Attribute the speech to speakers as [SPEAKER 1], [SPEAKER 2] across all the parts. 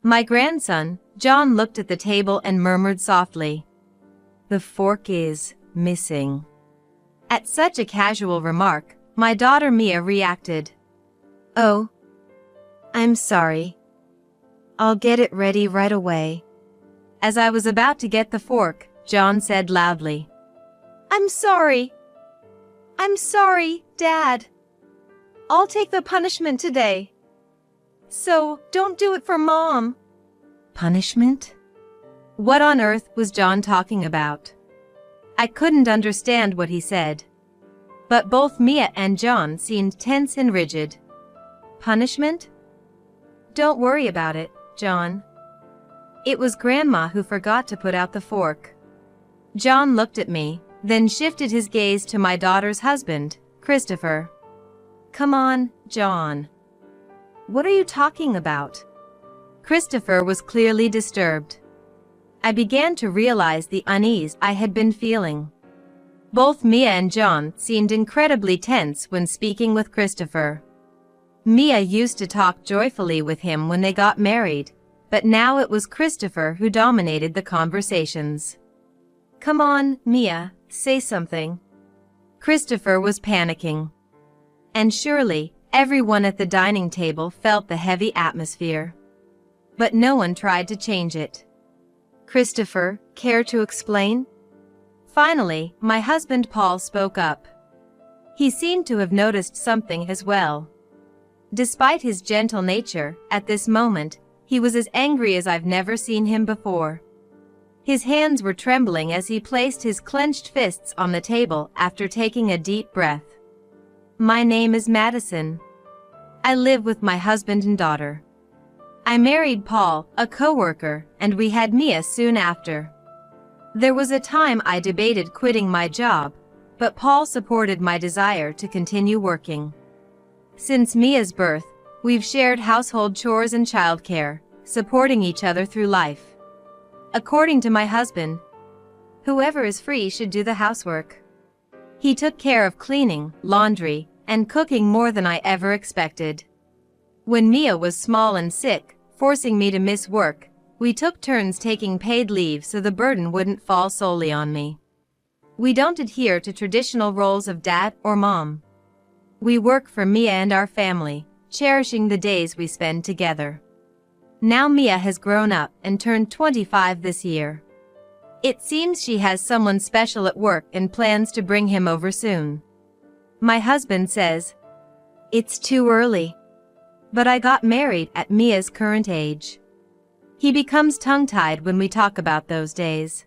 [SPEAKER 1] My grandson, John, looked at the table and murmured softly, "The fork is missing." At such a casual remark, my daughter Mia reacted, "Oh, I'm sorry. I'll get it ready right away." As I was about to get the fork, John said loudly, "I'm sorry. I'm sorry, Dad. I'll take the punishment today. So, don't do it for Mom." Punishment? What on earth was John talking about? I couldn't understand what he said. But both Mia and John seemed tense and rigid. Punishment? Don't worry about it, John. It was Grandma who forgot to put out the fork. John looked at me, then shifted his gaze to my daughter's husband, Christopher. Come on, John. What are you talking about? Christopher was clearly disturbed. I began to realize the unease I had been feeling. Both Mia and John seemed incredibly tense when speaking with Christopher. Mia used to talk joyfully with him when they got married, but now it was Christopher who dominated the conversations. Come on, Mia, say something. Christopher was panicking. And surely, everyone at the dining table felt the heavy atmosphere. But no one tried to change it. Christopher, care to explain? Finally, my husband Paul spoke up. He seemed to have noticed something as well. Despite his gentle nature, at this moment, he was as angry as I've never seen him before. His hands were trembling as he placed his clenched fists on the table after taking a deep breath. My name is Madison. I live with my husband and daughter. I married Paul, a coworker, and we had Mia soon after. There was a time I debated quitting my job, but Paul supported my desire to continue working. Since Mia's birth, we've shared household chores and childcare, supporting each other through life. According to my husband, whoever is free should do the housework. He took care of cleaning, laundry, and cooking more than I ever expected. When Mia was small and sick, forcing me to miss work, we took turns taking paid leave so the burden wouldn't fall solely on me. We don't adhere to traditional roles of dad or mom. We work for Mia and our family, cherishing the days we spend together. Now Mia has grown up and turned 25 this year. It seems she has someone special at work and plans to bring him over soon. My husband says, "It's too early." But I got married at Mia's current age. He becomes tongue-tied when we talk about those days.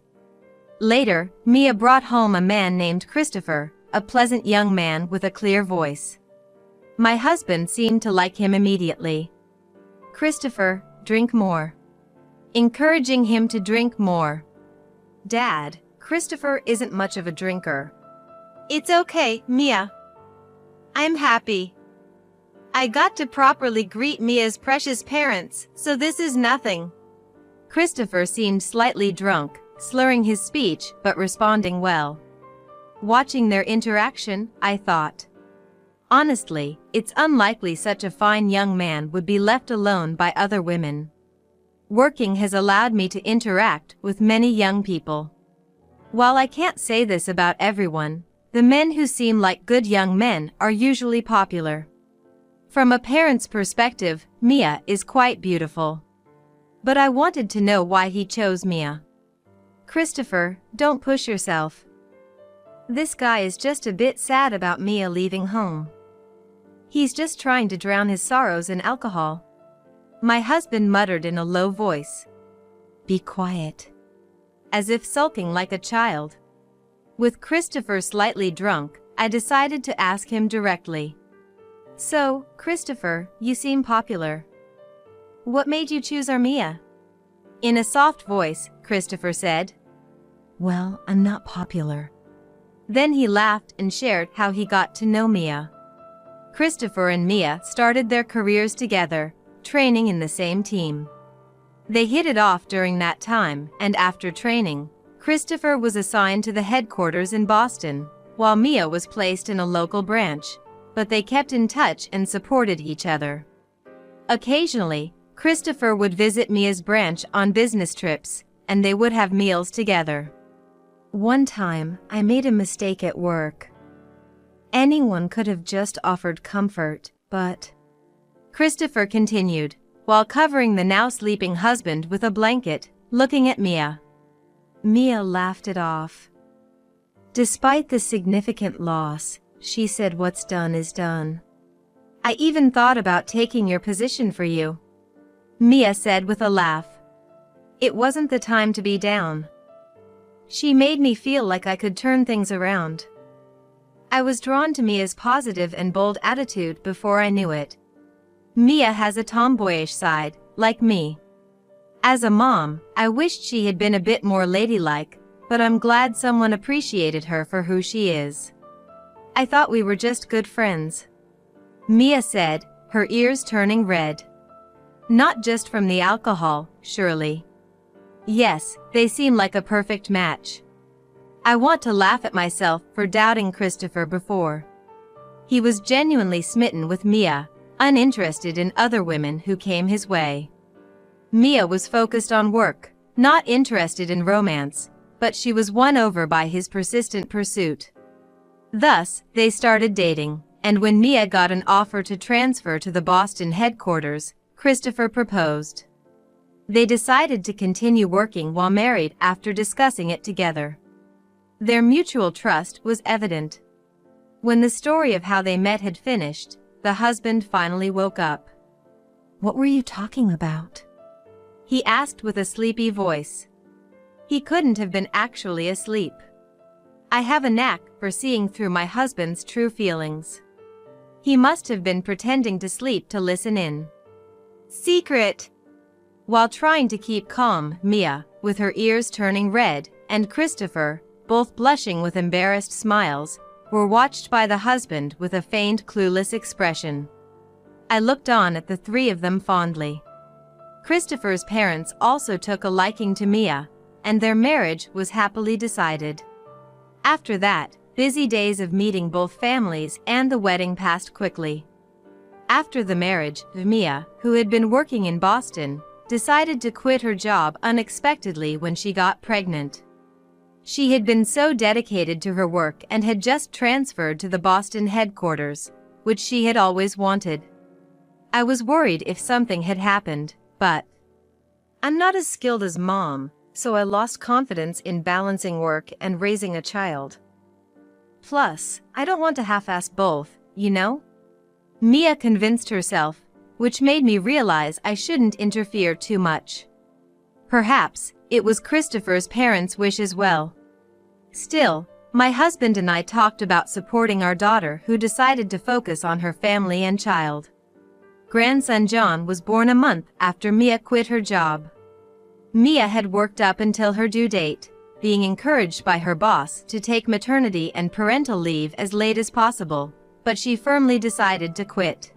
[SPEAKER 1] Later, Mia brought home a man named Christopher, a pleasant young man with a clear voice. My husband seemed to like him immediately. Christopher, drink more. Encouraging him to drink more. Dad, Christopher isn't much of a drinker. It's okay, Mia. I'm happy. I got to properly greet Mia's precious parents, so this is nothing. Christopher seemed slightly drunk, slurring his speech but responding well. Watching their interaction, I thought. Honestly, it's unlikely such a fine young man would be left alone by other women. Working has allowed me to interact with many young people. While I can't say this about everyone, the men who seem like good young men are usually popular. From a parent's perspective, Mia is quite beautiful. But I wanted to know why he chose Mia. Christopher, don't push yourself. This guy is just a bit sad about Mia leaving home. He's just trying to drown his sorrows in alcohol. My husband muttered in a low voice. Be quiet. As if sulking like a child. With Christopher slightly drunk, I decided to ask him directly. So, Christopher, you seem popular. What made you choose our Mia? In a soft voice, Christopher said. Well, I'm not popular. Then he laughed and shared how he got to know Mia. Christopher and Mia started their careers together, training in the same team. They hit it off during that time, and after training, Christopher was assigned to the headquarters in Boston, while Mia was placed in a local branch, but they kept in touch and supported each other. Occasionally, Christopher would visit Mia's branch on business trips, and they would have meals together. One time, I made a mistake at work. Anyone could have just offered comfort, but... Christopher continued, while covering the now sleeping husband with a blanket, looking at Mia. Mia laughed it off. Despite the significant loss, she said, "What's done is done. I even thought about taking your position for you," Mia said with a laugh. It wasn't the time to be down. She made me feel like I could turn things around. I was drawn to Mia's positive and bold attitude before I knew it. Mia has a tomboyish side, like me. As a mom, I wished she had been a bit more ladylike, but I'm glad someone appreciated her for who she is. I thought we were just good friends, Mia said, her ears turning red. Not just from the alcohol, surely. Yes, they seem like a perfect match. I want to laugh at myself for doubting Christopher before. He was genuinely smitten with Mia, uninterested in other women who came his way. Mia was focused on work, not interested in romance, but she was won over by his persistent pursuit. Thus, they started dating, and when Mia got an offer to transfer to the Boston headquarters, Christopher proposed. They decided to continue working while married after discussing it together. Their mutual trust was evident. When the story of how they met had finished, the husband finally woke up. "What were you talking about?" he asked with a sleepy voice. He couldn't have been actually asleep. I have a knack for seeing through my husband's true feelings. He must have been pretending to sleep to listen in. Secret! While trying to keep calm, Mia, with her ears turning red, and Christopher, both blushing with embarrassed smiles, were watched by the husband with a feigned clueless expression. I looked on at the three of them fondly. Christopher's parents also took a liking to Mia, and their marriage was happily decided. After that, busy days of meeting both families and the wedding passed quickly. After the marriage, Mia, who had been working in Boston, decided to quit her job unexpectedly when she got pregnant. She had been so dedicated to her work and had just transferred to the Boston headquarters, which she had always wanted. I was worried if something had happened, but I'm not as skilled as Mom, so I lost confidence in balancing work and raising a child. Plus, I don't want to half-ass both, you know? Mia convinced herself, which made me realize I shouldn't interfere too much. Perhaps it was Christopher's parents' wish as well. Still, my husband and I talked about supporting our daughter, who decided to focus on her family and child. Grandson John was born a month after Mia quit her job. Mia had worked up until her due date, being encouraged by her boss to take maternity and parental leave as late as possible, but she firmly decided to quit.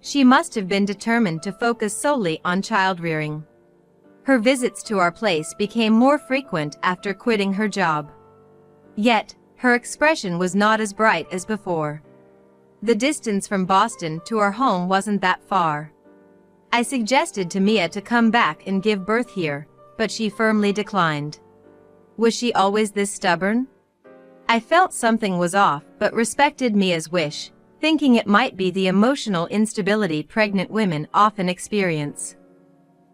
[SPEAKER 1] She must have been determined to focus solely on child-rearing. Her visits to our place became more frequent after quitting her job. Yet, her expression was not as bright as before. The distance from Boston to our home wasn't that far. I suggested to Mia to come back and give birth here, but she firmly declined. Was she always this stubborn? I felt something was off, but respected Mia's wish, thinking it might be the emotional instability pregnant women often experience.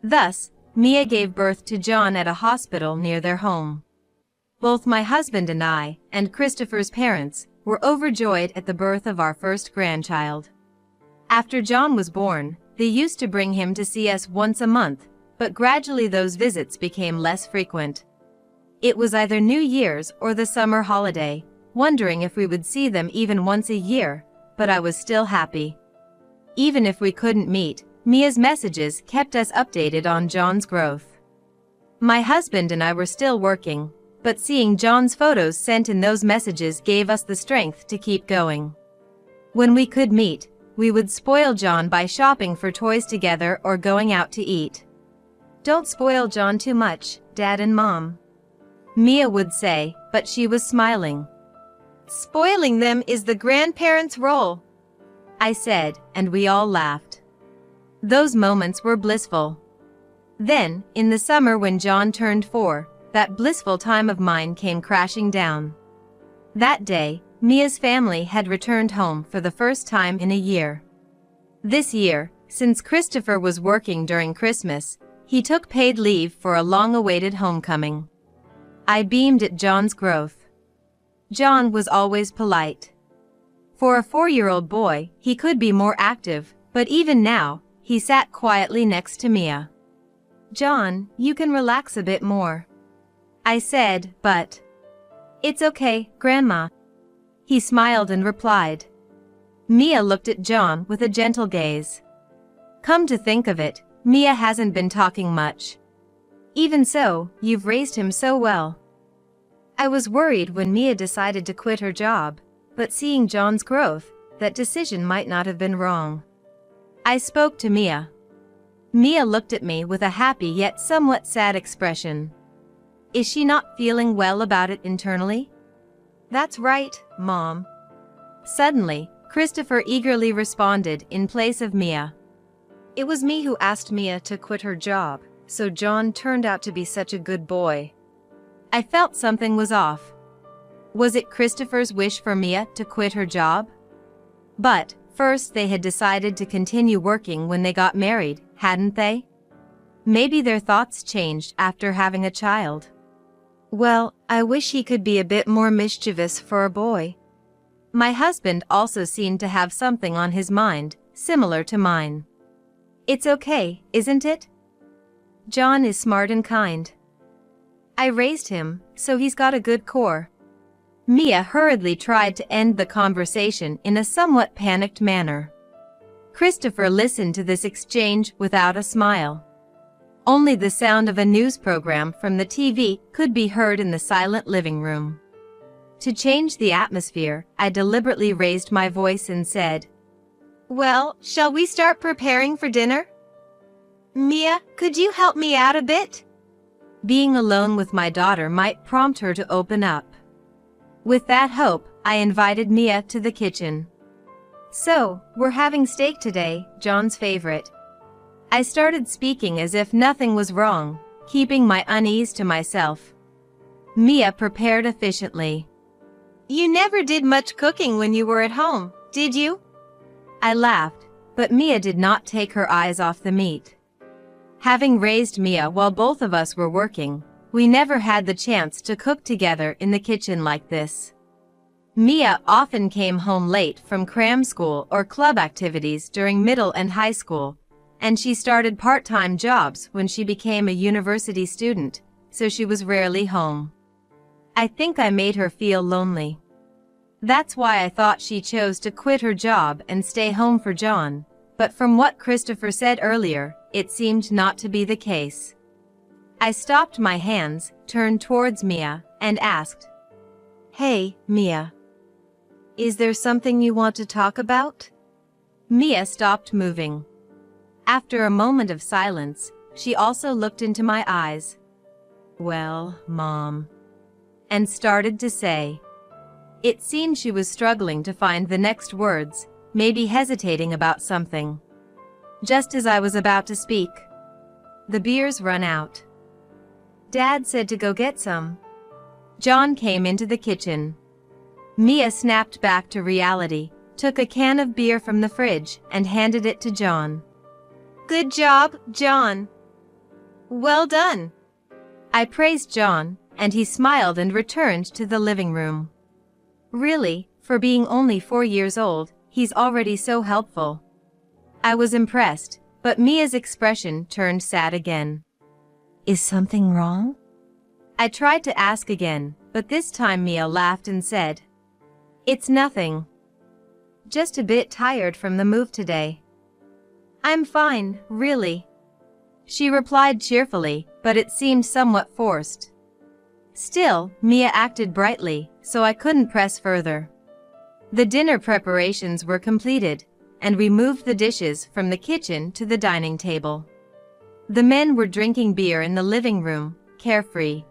[SPEAKER 1] Thus, Mia gave birth to John at a hospital near their home. Both my husband and I, and Christopher's parents, were overjoyed at the birth of our first grandchild. After John was born, they used to bring him to see us once a month, but gradually those visits became less frequent. It was either New Year's or the summer holiday, wondering if we would see them even once a year, but I was still happy. Even if we couldn't meet, Mia's messages kept us updated on John's growth. My husband and I were still working, but seeing John's photos sent in those messages gave us the strength to keep going. When we could meet, we would spoil John by shopping for toys together or going out to eat. "Don't spoil John too much, Dad and Mom," Mia would say, but she was smiling. "Spoiling them is the grandparents' role," I said, and we all laughed. Those moments were blissful. Then, in the summer when John turned 4, that blissful time of mine came crashing down. That day, Mia's family had returned home for the first time in a year. This year, since Christopher was working during Christmas, he took paid leave for a long-awaited homecoming. I beamed at John's growth. John was always polite. For a 4-year-old boy, he could be more active, but even now, he sat quietly next to Mia. "John, you can relax a bit more," I said, but "It's okay, Grandma." He smiled and replied. Mia looked at John with a gentle gaze. Come to think of it, Mia hasn't been talking much. Even so, you've raised him so well. I was worried when Mia decided to quit her job, but seeing John's growth, that decision might not have been wrong. I spoke to Mia. Mia looked at me with a happy yet somewhat sad expression. Is she not feeling well about it internally? That's right, Mom. Suddenly, Christopher eagerly responded in place of Mia. It was me who asked Mia to quit her job, so John turned out to be such a good boy. I felt something was off. Was it Christopher's wish for Mia to quit her job? But, first they had decided to continue working when they got married, hadn't they? Maybe their thoughts changed after having a child. Well, I wish he could be a bit more mischievous for a boy. My husband also seemed to have something on his mind, similar to mine. It's okay, isn't it? John is smart and kind. I raised him, so he's got a good core. Mia hurriedly tried to end the conversation in a somewhat panicked manner. Christopher listened to this exchange without a smile. Only the sound of a news program from the TV could be heard in the silent living room. To change the atmosphere, I deliberately raised my voice and said, "Well, shall we start preparing for dinner? Mia, could you help me out a bit?" Being alone with my daughter might prompt her to open up. With that hope, I invited Mia to the kitchen. So, we're having steak today, John's favorite. I started speaking as if nothing was wrong, keeping my unease to myself. Mia prepared efficiently. You never did much cooking when you were at home, did you? I laughed, but Mia did not take her eyes off the meat. Having raised Mia while both of us were working, we never had the chance to cook together in the kitchen like this. Mia often came home late from cram school or club activities during middle and high school, and she started part-time jobs when she became a university student, so she was rarely home. I think I made her feel lonely. That's why I thought she chose to quit her job and stay home for John, but from what Christopher said earlier, it seemed not to be the case. I stopped my hands, turned towards Mia, and asked, Hey, Mia. Is there something you want to talk about? Mia stopped moving. After a moment of silence, she also looked into my eyes. Well, Mom. And started to say. It seemed she was struggling to find the next words, maybe hesitating about something. Just as I was about to speak, the beer's run out. Dad said to go get some. John came into the kitchen. Mia snapped back to reality, took a can of beer from the fridge, and handed it to John. Good job, John. Well done. I praised John, and he smiled and returned to the living room. Really, for being only 4 years old, he's already so helpful. I was impressed, but Mia's expression turned sad again. Is something wrong? I tried to ask again, but this time Mia laughed and said, It's nothing. Just a bit tired from the move today. I'm fine, really. She replied cheerfully, but it seemed somewhat forced. Still, Mia acted brightly, so I couldn't press further. The dinner preparations were completed, and we moved the dishes from the kitchen to the dining table. The men were drinking beer in the living room, carefree.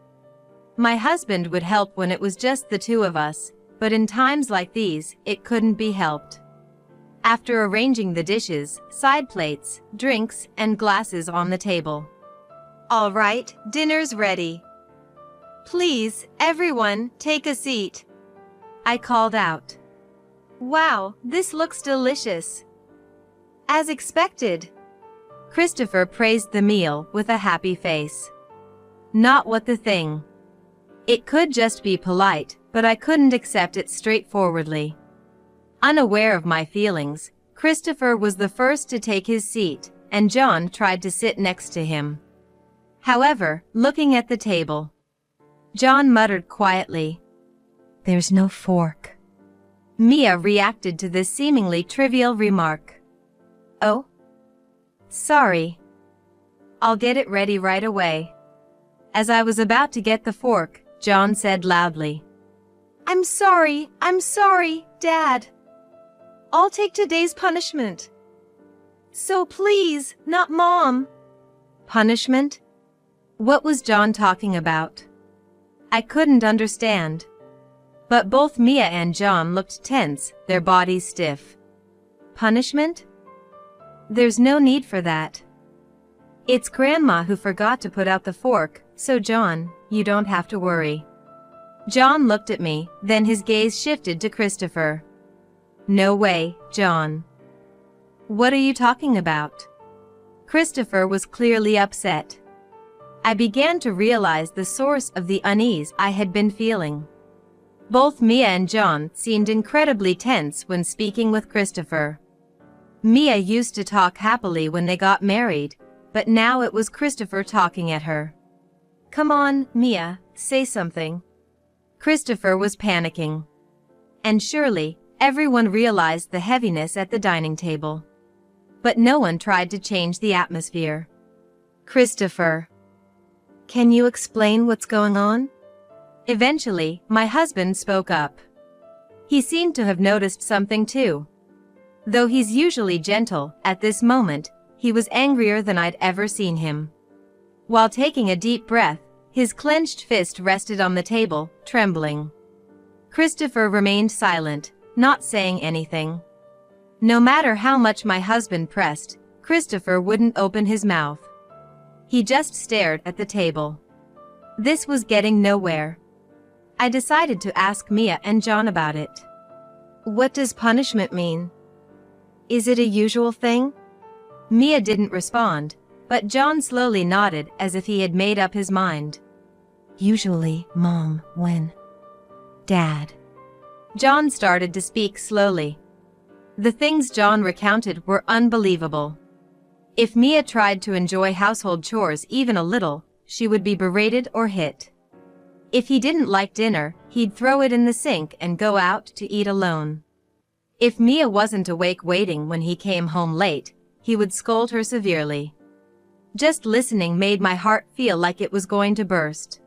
[SPEAKER 1] My husband would help when it was just the two of us, but in times like these, it couldn't be helped. after arranging the dishes, side plates, drinks, and glasses on the table. "All right, dinner's ready. Please, everyone, take a seat," I called out. "Wow, this looks delicious." "As expected." Christopher praised the meal with a happy face. Not what the thing. It could just be polite, but I couldn't accept it straightforwardly. Unaware of my feelings, Christopher was the first to take his seat, and John tried to sit next to him. However, looking at the table, John muttered quietly, "There's no fork." Mia reacted to this seemingly trivial remark. "Oh? Sorry. I'll get it ready right away." As I was about to get the fork, John said loudly, I'm sorry, Dad. I'll take today's punishment. So please, not Mom." Punishment? What was John talking about? I couldn't understand. But both Mia and John looked tense, their bodies stiff. Punishment? There's no need for that. It's Grandma who forgot to put out the fork, so John, you don't have to worry. John looked at me, then his gaze shifted to Christopher. No way, John. What are you talking about? Christopher was clearly upset. I began to realize the source of the unease I had been feeling. Both Mia and John seemed incredibly tense when speaking with Christopher. Mia used to talk happily when they got married, but now it was Christopher talking at her. Come on, Mia, say something. Christopher was panicking. And surely, everyone realized the heaviness at the dining table. But no one tried to change the atmosphere. Christopher, can you explain what's going on? Eventually, my husband spoke up. He seemed to have noticed something too. Though he's usually gentle, at this moment, he was angrier than I'd ever seen him. While taking a deep breath, his clenched fist rested on the table, trembling. Christopher remained silent, not saying anything. No matter how much my husband pressed, Christopher wouldn't open his mouth. He just stared at the table. This was getting nowhere. I decided to ask Mia and John about it. What does punishment mean? Is it a usual thing? Mia didn't respond, but John slowly nodded as if he had made up his mind. Usually, Mom, when Dad. John started to speak slowly. The things John recounted were unbelievable. If Mia tried to enjoy household chores even a little, she would be berated or hit. If he didn't like dinner, he'd throw it in the sink and go out to eat alone. If Mia wasn't awake waiting when he came home late, he would scold her severely. Just listening made my heart feel like it was going to burst.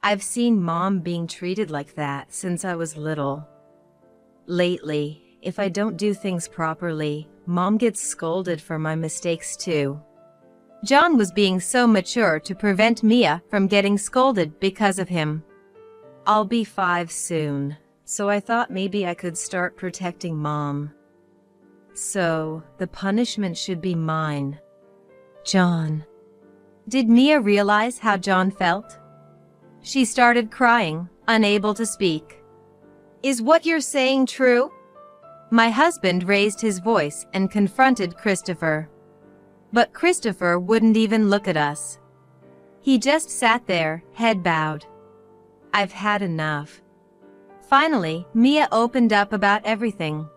[SPEAKER 1] I've seen Mom being treated like that since I was little. Lately, if I don't do things properly, Mom gets scolded for my mistakes too. John was being so mature to prevent Mia from getting scolded because of him. I'll be 5 soon, so I thought maybe I could start protecting Mom. So, the punishment should be mine. John. Did Mia realize how John felt? She started crying, unable to speak. Is what you're saying true? My husband raised his voice and confronted Christopher. But Christopher wouldn't even look at us. He just sat there, head bowed. I've had enough. Finally, Mia opened up about everything.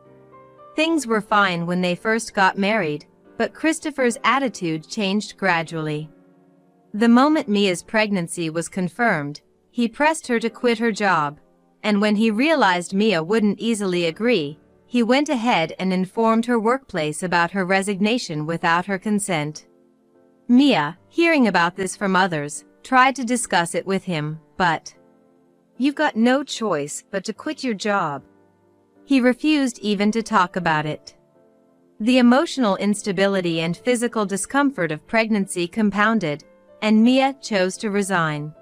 [SPEAKER 1] Things were fine when they first got married, but Christopher's attitude changed gradually. The moment Mia's pregnancy was confirmed, he pressed her to quit her job, and when he realized Mia wouldn't easily agree, he went ahead and informed her workplace about her resignation without her consent. Mia, hearing about this from others, tried to discuss it with him, but you've got no choice but to quit your job. He refused even to talk about it. The emotional instability and physical discomfort of pregnancy compounded, and Mia chose to resign.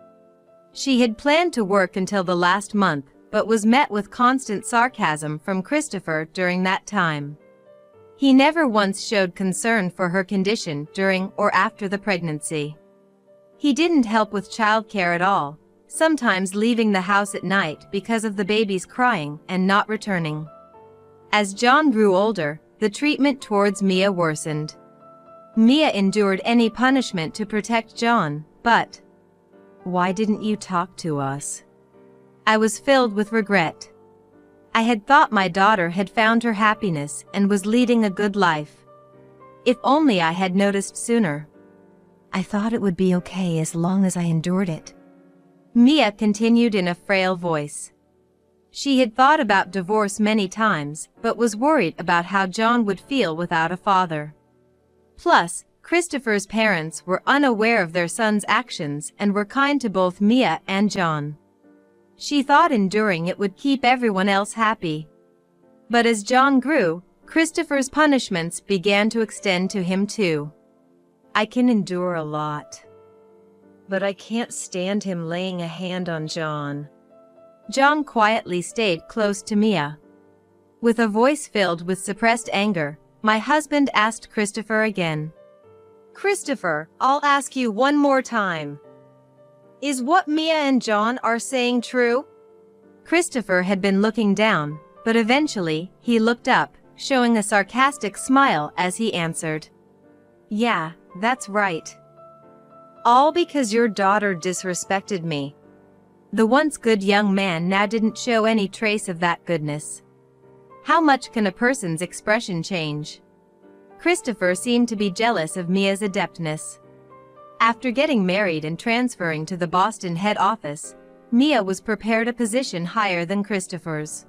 [SPEAKER 1] She had planned to work until the last month, but was met with constant sarcasm from Christopher during that time. He never once showed concern for her condition during or after the pregnancy. He didn't help with childcare at all, sometimes leaving the house at night because of the baby's crying and not returning. As John grew older, the treatment towards Mia worsened. Mia endured any punishment to protect John, but why didn't you talk to us? I was filled with regret. I had thought my daughter had found her happiness and was leading a good life. If only I had noticed sooner. I thought it would be okay as long as I endured it. Mia continued in a frail voice. She had thought about divorce many times, but was worried about how John would feel without a father. Plus, Christopher's parents were unaware of their son's actions and were kind to both Mia and John. She thought enduring it would keep everyone else happy. But as John grew, Christopher's punishments began to extend to him too. I can endure a lot, but I can't stand him laying a hand on John. John quietly stayed close to Mia. With a voice filled with suppressed anger, my husband asked Christopher again. Christopher, I'll ask you one more time. Is what Mia and John are saying true? Christopher had been looking down, but eventually, he looked up, showing a sarcastic smile as he answered. Yeah, that's right. All because your daughter disrespected me. The once good young man now didn't show any trace of that goodness. How much can a person's expression change? Christopher seemed to be jealous of Mia's adeptness. After getting married and transferring to the Boston head office, Mia was prepared a position higher than Christopher's.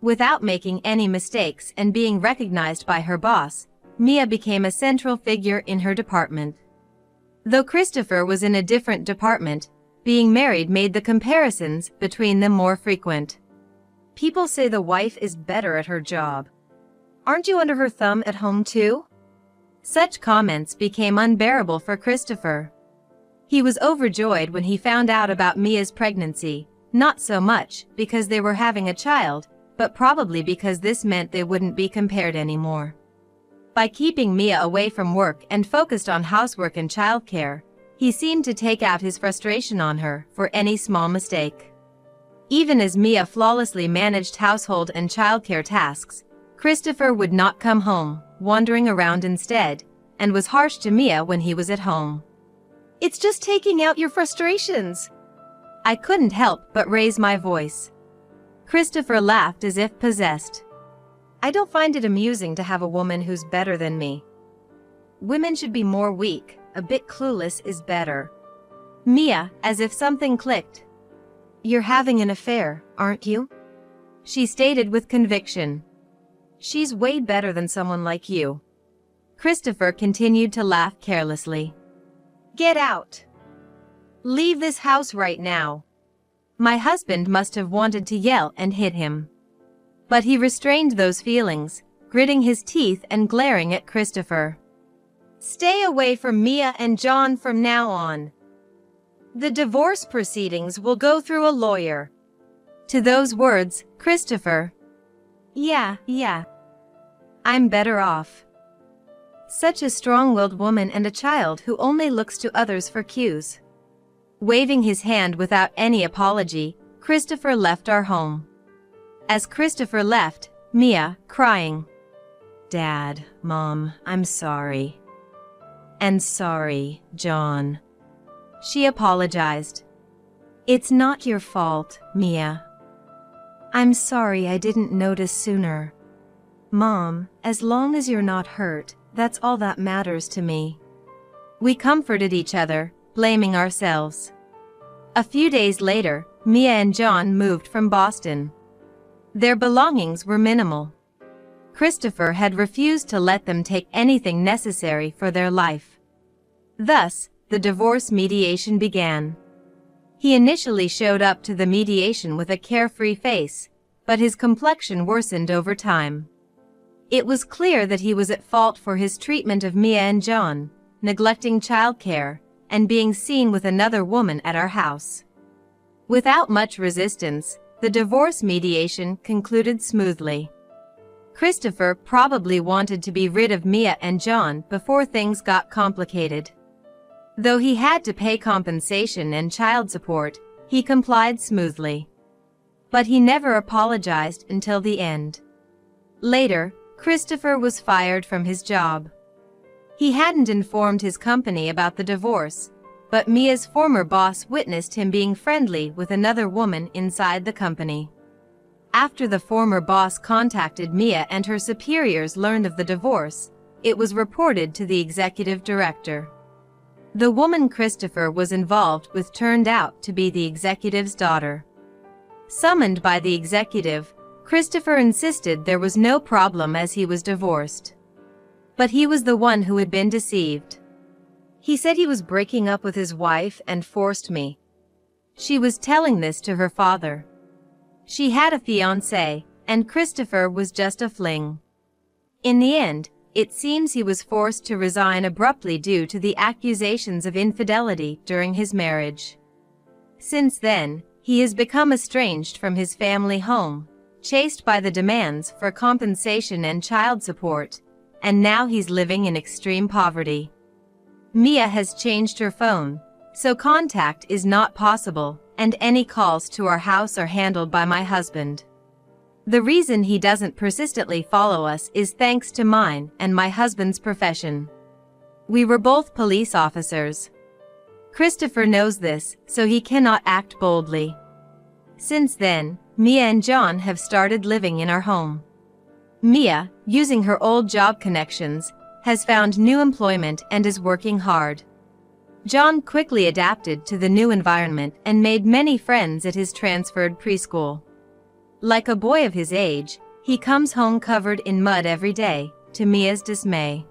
[SPEAKER 1] Without making any mistakes and being recognized by her boss, Mia became a central figure in her department. Though Christopher was in a different department, being married made the comparisons between them more frequent. People say the wife is better at her job. Aren't you under her thumb at home too? Such comments became unbearable for Christopher. He was overjoyed when he found out about Mia's pregnancy, not so much because they were having a child, but probably because this meant they wouldn't be compared anymore. By keeping Mia away from work and focused on housework and childcare, he seemed to take out his frustration on her for any small mistake. Even as Mia flawlessly managed household and childcare tasks, Christopher would not come home, wandering around instead, and was harsh to Mia when he was at home. It's just taking out your frustrations. I couldn't help but raise my voice. Christopher laughed as if possessed. I don't find it amusing to have a woman who's better than me. Women should be more weak, a bit clueless is better. Mia, as if something clicked. You're having an affair, aren't you? She stated with conviction. She's way better than someone like you. Christopher continued to laugh carelessly. Get out. Leave this house right now. My husband must have wanted to yell and hit him. But he restrained those feelings, gritting his teeth and glaring at Christopher. Stay away from Mia and John from now on. The divorce proceedings will go through a lawyer. To those words, Christopher. Yeah. I'm better off. Such a strong-willed woman and a child who only looks to others for cues. Waving his hand without any apology, Christopher left our home. As Christopher left, Mia, crying. Dad, Mom, I'm sorry. And sorry, John. She apologized. It's not your fault, Mia. I'm sorry I didn't notice sooner. Mom, as long as you're not hurt, that's all that matters to me. We comforted each other, blaming ourselves. A few days later, Mia and John moved from Boston. Their belongings were minimal. Christopher had refused to let them take anything necessary for their life. Thus, the divorce mediation began. He initially showed up to the mediation with a carefree face, but his complexion worsened over time. It was clear that he was at fault for his treatment of Mia and John, neglecting childcare, and being seen with another woman at our house. Without much resistance, the divorce mediation concluded smoothly. Christopher probably wanted to be rid of Mia and John before things got complicated. Though he had to pay compensation and child support, he complied smoothly. But he never apologized until the end. Later, Christopher was fired from his job. He hadn't informed his company about the divorce, but Mia's former boss witnessed him being friendly with another woman inside the company. After the former boss contacted Mia and her superiors learned of the divorce, it was reported to the executive director. The woman Christopher was involved with turned out to be the executive's daughter. Summoned by the executive, Christopher insisted there was no problem as he was divorced. But he was the one who had been deceived. He said he was breaking up with his wife and forced me. She was telling this to her father. She had a fiancé, and Christopher was just a fling. In the end, it seems he was forced to resign abruptly due to the accusations of infidelity during his marriage. Since then, he has become estranged from his family home, chased by the demands for compensation and child support, and now he's living in extreme poverty. Mia has changed her phone, so contact is not possible, and any calls to our house are handled by my husband. The reason he doesn't persistently follow us is thanks to mine and my husband's profession. We were both police officers. Christopher knows this, so he cannot act boldly. Since then, Mia and John have started living in our home. Mia, using her old job connections, has found new employment and is working hard. John quickly adapted to the new environment and made many friends at his transferred preschool. Like a boy of his age, he comes home covered in mud every day, to Mia's dismay.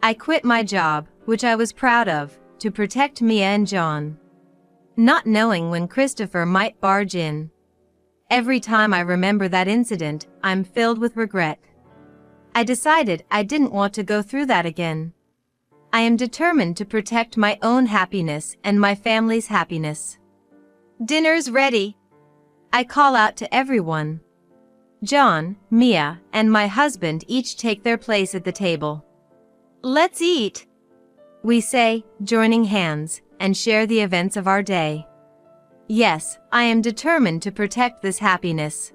[SPEAKER 1] I quit my job, which I was proud of, to protect Mia and John. Not knowing when Christopher might barge in. Every time I remember that incident, I'm filled with regret. I decided I didn't want to go through that again. I am determined to protect my own happiness and my family's happiness. Dinner's ready. I call out to everyone. John, Mia, and my husband each take their place at the table. Let's eat, we say, joining hands, and share the events of our day. Yes, I am determined to protect this happiness.